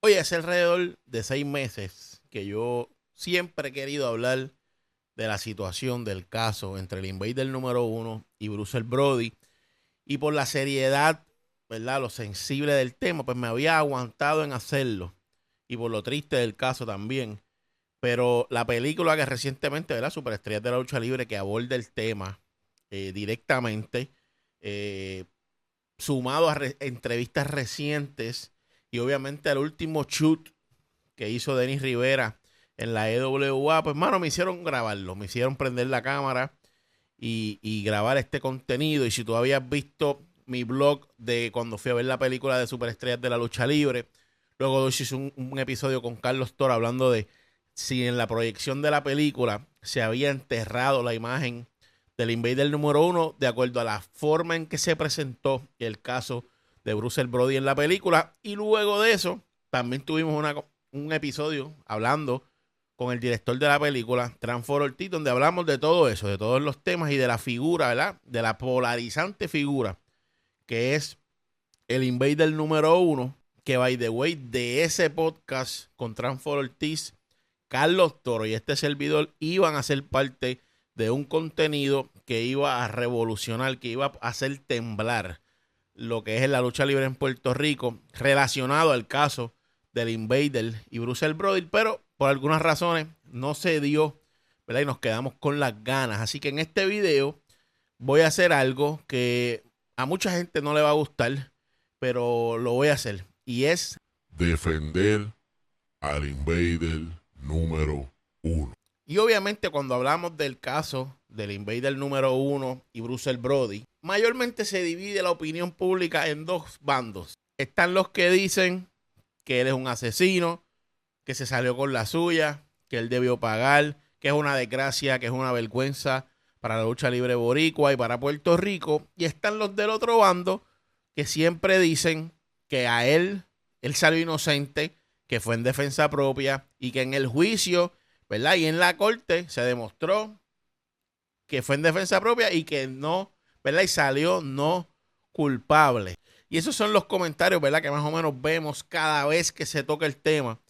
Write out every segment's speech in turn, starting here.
Oye, hace alrededor de 6 meses que yo siempre he querido hablar de la situación del caso entre el Invader número uno y Bruce Brody. Y por la seriedad, ¿verdad? Lo sensible del tema, pues me había aguantado en hacerlo. Y por lo triste del caso también. Pero la película que recientemente, ¿verdad? Superestrellas de la lucha libre, que aborda el tema directamente, eh, sumado a entrevistas recientes y obviamente al último shoot que hizo Denis Rivera en la EWA, pues mano, me hicieron grabarlo, me hicieron prender la cámara y grabar este contenido. Y si tú habías visto mi blog de cuando fui a ver la película de Superestrellas de la Lucha Libre, luego hice un episodio con Carlos Toro hablando de si en la proyección de la película se había enterrado la imagen del Invader número uno de acuerdo a la forma en que se presentó el caso de Bruce Brody en la película. Y luego de eso también tuvimos un episodio hablando con el director de la película, Transfor Ortiz, donde hablamos de todo eso, de todos los temas y de la figura, ¿verdad? De la polarizante figura que es el Invader número uno, que by the way, de ese podcast con Transfor Ortiz, Carlos Toro y este servidor iban a ser parte de un contenido que iba a revolucionar, que iba a hacer temblar lo que es la lucha libre en Puerto Rico relacionado al caso del Invader y Bruce Brody, pero por algunas razones no se dio, ¿verdad? Y nos quedamos con las ganas. Así que en este video voy a hacer algo que a mucha gente no le va a gustar, pero lo voy a hacer. Y es defender al Invader número uno. Y obviamente cuando hablamos del caso del Invader número uno y Bruce Brody, mayormente se divide la opinión pública en dos bandos. Están los que dicen que él es un asesino, que se salió con la suya, que él debió pagar, que es una desgracia, que es una vergüenza para la lucha libre boricua y para Puerto Rico. Y están los del otro bando que siempre dicen que a él salió inocente, que fue en defensa propia y que en el juicio, ¿verdad? Y en la corte se demostró que fue en defensa propia y que no, ¿verdad? Y salió no culpable. Y esos son los comentarios, ¿verdad? Que más o menos vemos cada vez que se toca el tema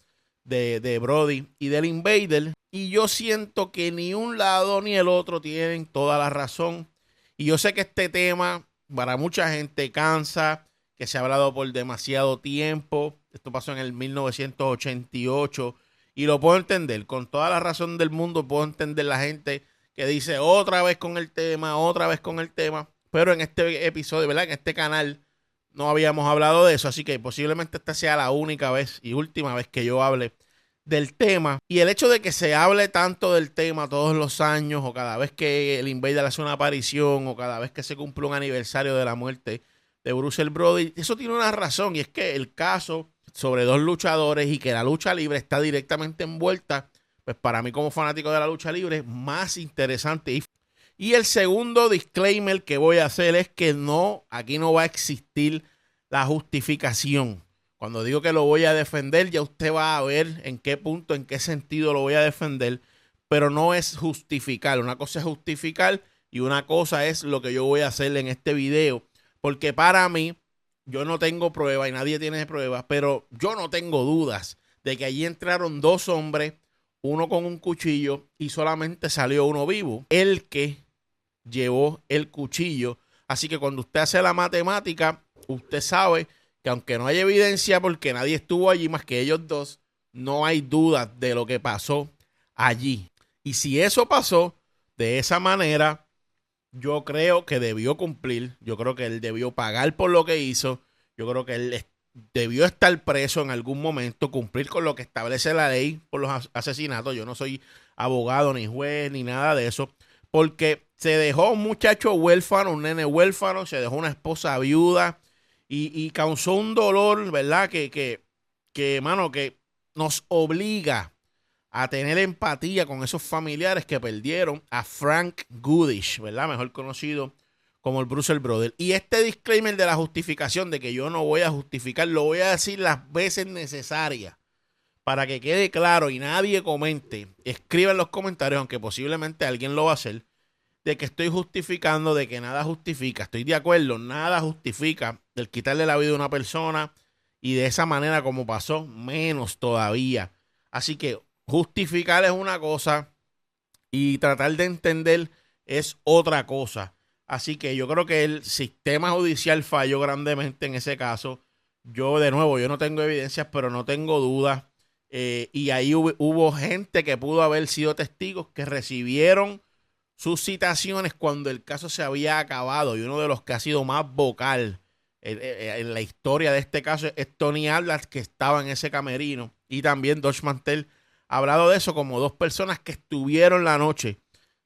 de Brody y del Invader. Y yo siento que ni un lado ni el otro tienen toda la razón. Y yo sé que este tema para mucha gente cansa, que se ha hablado por demasiado tiempo. Esto pasó en el 1988 y lo puedo entender. Con toda la razón del mundo puedo entender la gente que dice otra vez con el tema, otra vez con el tema. Pero en este episodio, ¿verdad? En este canal no habíamos hablado de eso, así que posiblemente esta sea la única vez y última vez que yo hable del tema. Y el hecho de que se hable tanto del tema todos los años, o cada vez que el Invader hace una aparición, o cada vez que se cumple un aniversario de la muerte de Bruce Brody, eso tiene una razón, y es que el caso sobre dos luchadores y que la lucha libre está directamente envuelta, pues para mí como fanático de la lucha libre es más interesante. Y el segundo disclaimer que voy a hacer es que no, aquí no va a existir la justificación. Cuando digo que lo voy a defender, ya usted va a ver en qué punto, en qué sentido lo voy a defender, pero no es justificar. Una cosa es justificar y una cosa es lo que yo voy a hacer en este video. Porque para mí, yo no tengo pruebas y nadie tiene pruebas, pero yo no tengo dudas de que allí entraron dos hombres, uno con un cuchillo y solamente salió uno vivo. El que llevó el cuchillo. Así que cuando usted hace la matemática, usted sabe que aunque no hay evidencia porque nadie estuvo allí más que ellos dos, no hay duda de lo que pasó allí. Y si eso pasó de esa manera, yo creo que debió cumplir. Yo creo que él debió pagar por lo que hizo. Yo creo que él debió estar preso en algún momento, cumplir con lo que establece la ley por los asesinatos. Yo no soy abogado, ni juez, ni nada de eso. Porque se dejó un muchacho huérfano, un nene huérfano, se dejó una esposa viuda y causó un dolor, ¿verdad? Mano, que nos obliga a tener empatía con esos familiares que perdieron a Frank Goodish, ¿verdad? Mejor conocido como el Bruce Brother. Y este disclaimer de la justificación, de que yo no voy a justificar, lo voy a decir las veces necesarias para que quede claro y nadie comente. Escriba en los comentarios, aunque posiblemente alguien lo va a hacer, de que estoy justificando, de que nada justifica. Estoy de acuerdo, nada justifica el quitarle la vida a una persona y de esa manera como pasó, menos todavía. Así que justificar es una cosa y tratar de entender es otra cosa. Así que yo creo que el sistema judicial falló grandemente en ese caso. Yo, de nuevo, yo no tengo evidencias, pero no tengo dudas. Y ahí hubo gente que pudo haber sido testigos que recibieron sus citaciones cuando el caso se había acabado. Y uno de los que ha sido más vocal en la historia de este caso es Tony Atlas, que estaba en ese camerino. Y también Dodge Mantel ha hablado de eso como dos personas que estuvieron la noche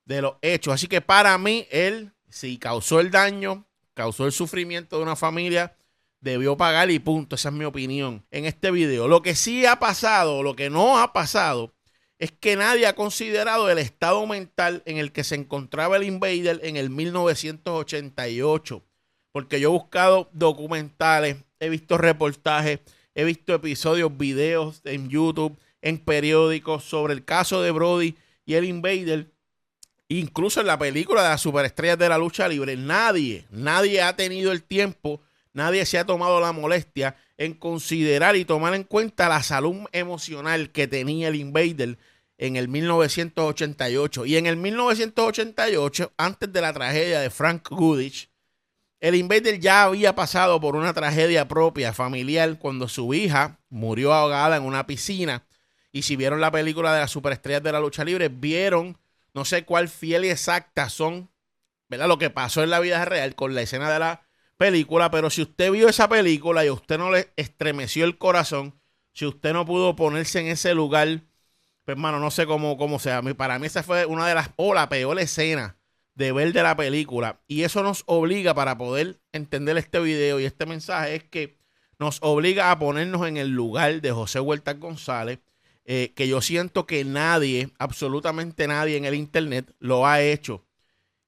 de los hechos. Así que para mí, él, si causó el daño, causó el sufrimiento de una familia, debió pagar y punto. Esa es mi opinión en este video. Lo que sí ha pasado, lo que no ha pasado, es que nadie ha considerado el estado mental en el que se encontraba el Invader en el 1988. Porque yo he buscado documentales, he visto reportajes, he visto episodios, videos en YouTube, en periódicos sobre el caso de Brody y el Invader. Incluso en la película de las superestrellas de la lucha libre, nadie ha tenido el tiempo, nadie se ha tomado la molestia en considerar y tomar en cuenta la salud emocional que tenía el Invader en el 1988. Y en el 1988, antes de la tragedia de Frank Goodrich, el Invader ya había pasado por una tragedia propia, familiar, cuando su hija murió ahogada en una piscina. Y si vieron la película de las superestrellas de la lucha libre, vieron, no sé cuál fiel y exacta son, ¿verdad?, lo que pasó en la vida real con la escena de la película. Pero si usted vio esa película y a usted no le estremeció el corazón, si usted no pudo ponerse en ese lugar, pues, hermano, no sé cómo sea. Para mí esa fue una de las, o la peor escena de ver de la película. Y eso nos obliga, para poder entender este video y este mensaje, es que nos obliga a ponernos en el lugar de José Huertas González, que yo siento que nadie, absolutamente nadie en el internet lo ha hecho.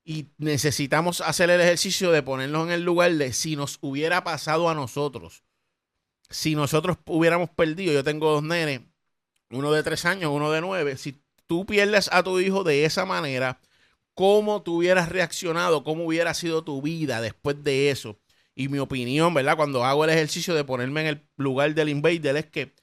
Y necesitamos hacer el ejercicio de ponernos en el lugar de si nos hubiera pasado a nosotros. Si nosotros hubiéramos perdido, yo tengo dos nenes, uno de 3 años, uno de 9. Si tú pierdes a tu hijo de esa manera, ¿cómo tú hubieras reaccionado? ¿Cómo hubiera sido tu vida después de eso? Y mi opinión, ¿verdad?, cuando hago el ejercicio de ponerme en el lugar del Invader, es que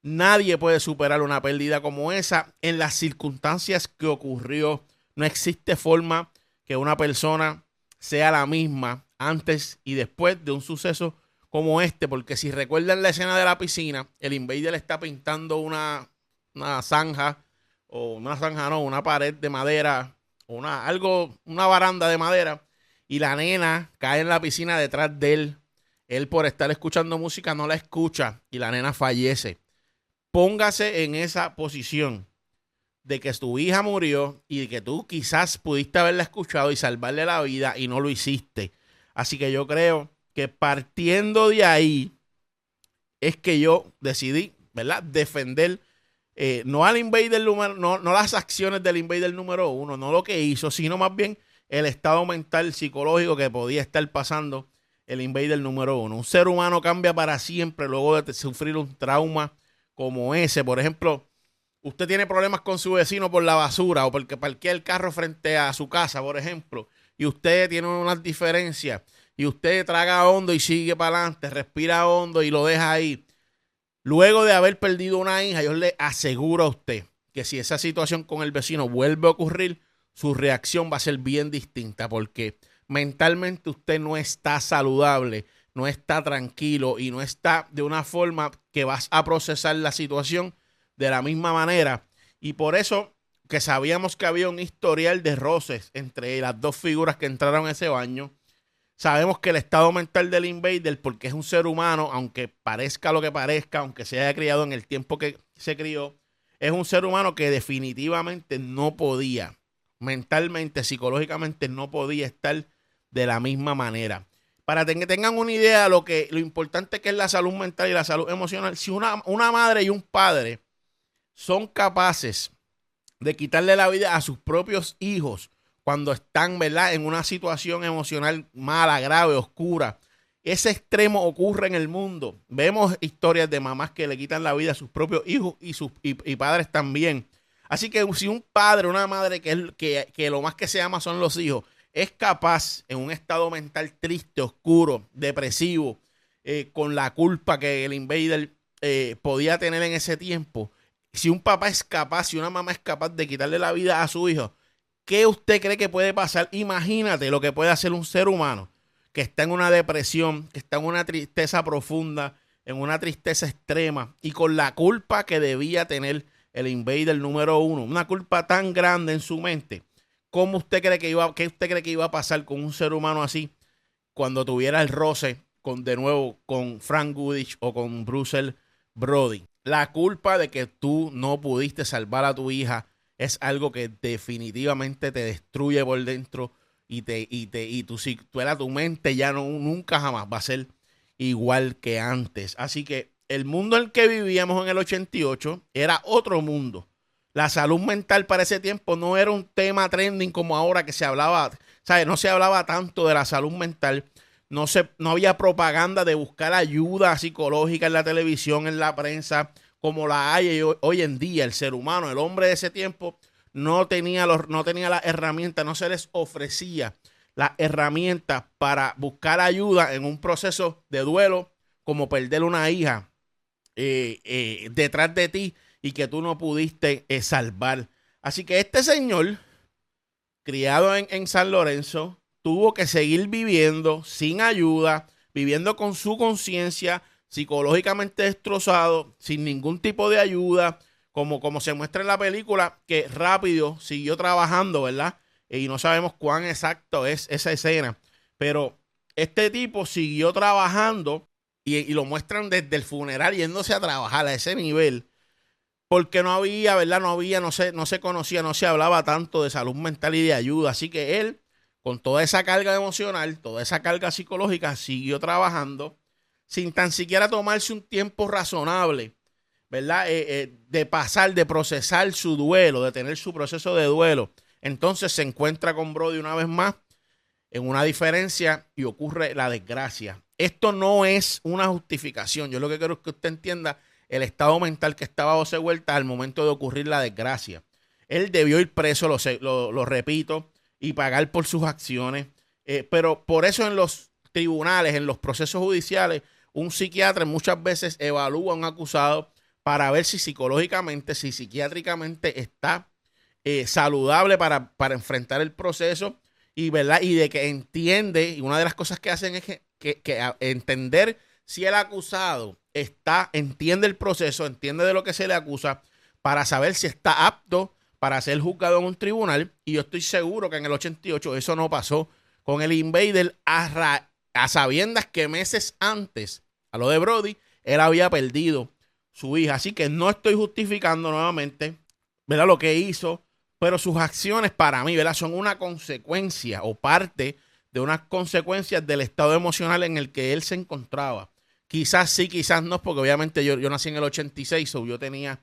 nadie puede superar una pérdida como esa en las circunstancias que ocurrió. No existe forma que una persona sea la misma antes y después de un suceso como este, porque si recuerdan la escena de la piscina, el Invader está pintando una zanja, o una zanja no, una pared de madera, una baranda de madera, y la nena cae en la piscina detrás de él. Él, por estar escuchando música, no la escucha y la nena fallece. Póngase en esa posición de que tu hija murió y de que tú quizás pudiste haberla escuchado y salvarle la vida y no lo hiciste. Así que yo creo que partiendo de ahí es que yo decidí, ¿verdad?, defender no al Invader no las acciones del Invader número 1, no lo que hizo, sino más bien el estado mental, psicológico que podía estar pasando el Invader número 1. Un ser humano cambia para siempre luego de sufrir un trauma como ese. Por ejemplo, usted tiene problemas con su vecino por la basura o porque parquea el carro frente a su casa, por ejemplo, y usted tiene unas diferencias y usted traga hondo y sigue para adelante, respira hondo y lo deja ahí. Luego de haber perdido una hija, yo le aseguro a usted que si esa situación con el vecino vuelve a ocurrir, su reacción va a ser bien distinta, porque mentalmente usted no está saludable, no está tranquilo y no está de una forma que vas a procesar la situación de la misma manera. Y por eso que sabíamos que había un historial de roces entre las dos figuras que entraron a ese baño. Sabemos que el estado mental del Invader, porque es un ser humano, aunque parezca lo que parezca, aunque se haya criado en el tiempo que se crió, es un ser humano que definitivamente no podía, mentalmente, psicológicamente, no podía estar de la misma manera. Para que tengan una idea de lo importante que es la salud mental y la salud emocional, si una madre y un padre son capaces de quitarle la vida a sus propios hijos cuando están, ¿verdad?, en una situación emocional mala, grave, oscura, ese extremo ocurre en el mundo. Vemos historias de mamás que le quitan la vida a sus propios hijos y padres también. Así que si un padre, una madre que lo más que se ama son los hijos, es capaz en un estado mental triste, oscuro, depresivo, con la culpa que el invader podía tener en ese tiempo. Si un papá es capaz, si una mamá es capaz de quitarle la vida a su hijo, ¿qué usted cree que puede pasar? Imagínate lo que puede hacer un ser humano que está en una depresión, que está en una tristeza profunda, en una tristeza extrema y con la culpa que debía tener el invader número 1, una culpa tan grande en su mente. ¿Cómo usted cree que iba a pasar con un ser humano así cuando tuviera el roce de nuevo con Frank Goodrich o con Bruce Brody? La culpa de que tú no pudiste salvar a tu hija es algo que definitivamente te destruye por dentro y tu mente ya nunca jamás va a ser igual que antes. Así que el mundo en el que vivíamos en el 88 era otro mundo. La salud mental para ese tiempo no era un tema trending como ahora que se hablaba, ¿sabes? No se hablaba tanto de la salud mental. No había propaganda de buscar ayuda psicológica en la televisión, en la prensa, como la hay hoy en día. El ser humano, el hombre de ese tiempo, no tenía las herramientas, no se les ofrecía las herramientas para buscar ayuda en un proceso de duelo, como perder una hija detrás de ti y que tú no pudiste salvar. Así que este señor, criado en San Lorenzo, tuvo que seguir viviendo sin ayuda, viviendo con su conciencia, psicológicamente destrozado, sin ningún tipo de ayuda, como se muestra en la película, que rápido siguió trabajando, ¿verdad? Y no sabemos cuán exacto es esa escena, pero este tipo siguió trabajando y lo muestran desde el funeral yéndose a trabajar a ese nivel, porque no había, ¿verdad? No se conocía, no se hablaba tanto de salud mental y de ayuda, así que él, con toda esa carga emocional, toda esa carga psicológica, siguió trabajando sin tan siquiera tomarse un tiempo razonable, ¿verdad? De procesar su duelo, de tener su proceso de duelo. Entonces se encuentra con Brody una vez más en una diferencia y ocurre la desgracia. Esto no es una justificación. Yo lo que quiero es que usted entienda el estado mental que estaba José Huerta al momento de ocurrir la desgracia. Él debió ir preso, lo repito, y pagar por sus acciones. Pero por eso en los tribunales, en los procesos judiciales, un psiquiatra muchas veces evalúa a un acusado para ver si psicológicamente, si psiquiátricamente está saludable para enfrentar el proceso y, ¿verdad? Y de que entiende, y una de las cosas que hacen es que entender si el acusado entiende el proceso, entiende de lo que se le acusa, para saber si está apto para ser juzgado en un tribunal. Y yo estoy seguro que en el 88 eso no pasó con el invader a sabiendas que meses antes a lo de Brody, él había perdido su hija. Así que no estoy justificando nuevamente, ¿verdad?, lo que hizo, pero sus acciones para mí, ¿verdad?, son una consecuencia o parte de unas consecuencias del estado emocional en el que él se encontraba. Quizás sí, quizás no, porque obviamente yo nací en el 86, o yo tenía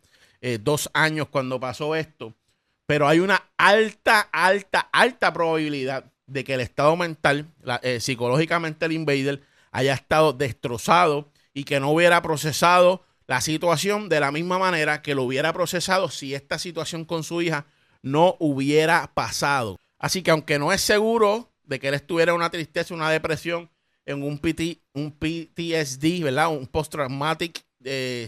2 años cuando pasó esto, pero hay una alta probabilidad de que el estado mental, psicológicamente el invader, haya estado destrozado y que no hubiera procesado la situación de la misma manera que lo hubiera procesado si esta situación con su hija no hubiera pasado. Así que aunque no es seguro de que él estuviera en una tristeza, una depresión, en un PTSD, ¿verdad? Un Post-Traumatic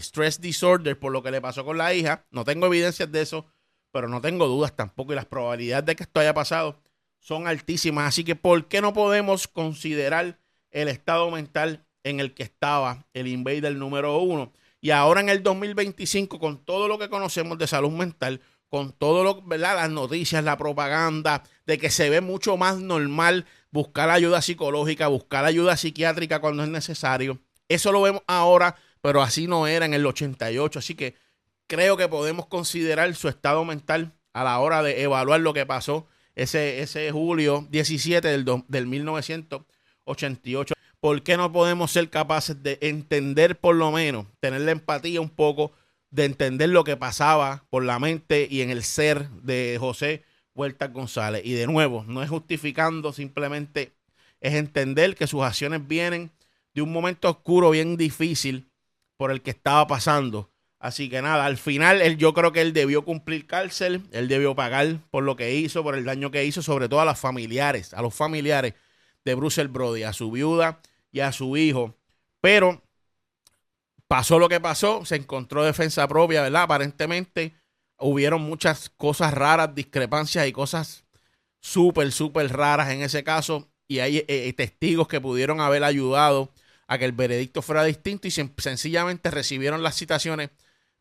Stress Disorder por lo que le pasó con la hija, no tengo evidencias de eso, pero no tengo dudas tampoco, y las probabilidades de que esto haya pasado son altísimas. Así que ¿por qué no podemos considerar el estado mental en el que estaba el invader número 1? Y ahora en el 2025, con todo lo que conocemos de salud mental, con todo lo, ¿verdad?, las noticias, la propaganda, de que se ve mucho más normal buscar ayuda psicológica, buscar ayuda psiquiátrica cuando es necesario. Eso lo vemos ahora, pero así no era en el 88. Así que creo que podemos considerar su estado mental a la hora de evaluar lo que pasó ese julio 17 del 1988. ¿Por qué no podemos ser capaces de entender, por lo menos, tener la empatía un poco, de entender lo que pasaba por la mente y en el ser de José Huerta González? Y de nuevo, no es justificando, simplemente es entender que sus acciones vienen de un momento oscuro bien difícil por el que estaba pasando. Así que nada, al final yo creo que él debió cumplir cárcel, él debió pagar por lo que hizo, por el daño que hizo, sobre todo a los familiares de Bruce Brody, a su viuda y a su hijo, Pero pasó lo que pasó, se encontró defensa propia, ¿verdad? Aparentemente hubieron muchas cosas raras, discrepancias y cosas súper raras en ese caso. Y hay testigos que pudieron haber ayudado a que el veredicto fuera distinto y sencillamente recibieron las citaciones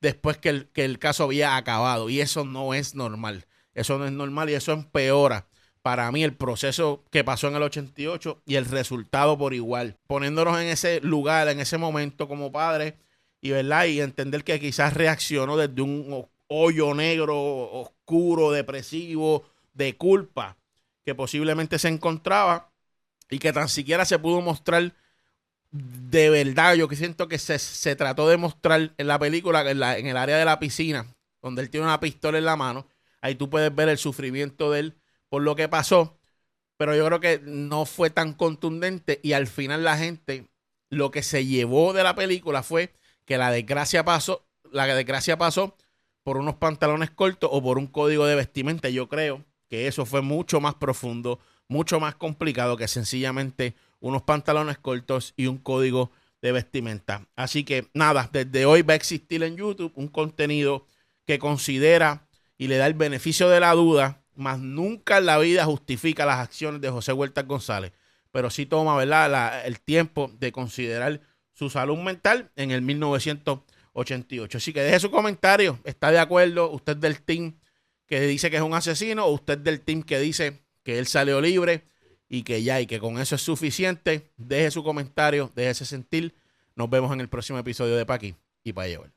después que el caso había acabado. Y eso no es normal. Eso no es normal y eso empeora para mí el proceso que pasó en el 88 y el resultado por igual. Poniéndonos en ese lugar, en ese momento como padres y, ¿verdad? Y entender que quizás reaccionó desde un hoyo negro, oscuro, depresivo, de culpa que posiblemente se encontraba y que tan siquiera se pudo mostrar de verdad. Yo que siento que se trató de mostrar en la película, en el área de la piscina, donde él tiene una pistola en la mano. Ahí tú puedes ver el sufrimiento de él por lo que pasó, pero yo creo que no fue tan contundente y al final la gente lo que se llevó de la película fue que la desgracia pasó por unos pantalones cortos o por un código de vestimenta. Yo creo que eso fue mucho más profundo, mucho más complicado que sencillamente unos pantalones cortos y un código de vestimenta. Así que nada, desde hoy va a existir en YouTube un contenido que considera y le da el beneficio de la duda, más nunca en la vida justifica las acciones de José Huertas González, pero sí toma, ¿verdad?, el tiempo de considerar su salud mental en el 1988. Así que deje su comentario. ¿Está de acuerdo usted del team que dice que es un asesino o usted del team que dice que él salió libre y que ya, y que con eso es suficiente? Deje su comentario, déjese sentir. Nos vemos en el próximo episodio de Pa' Aquí y Pa' Llevar.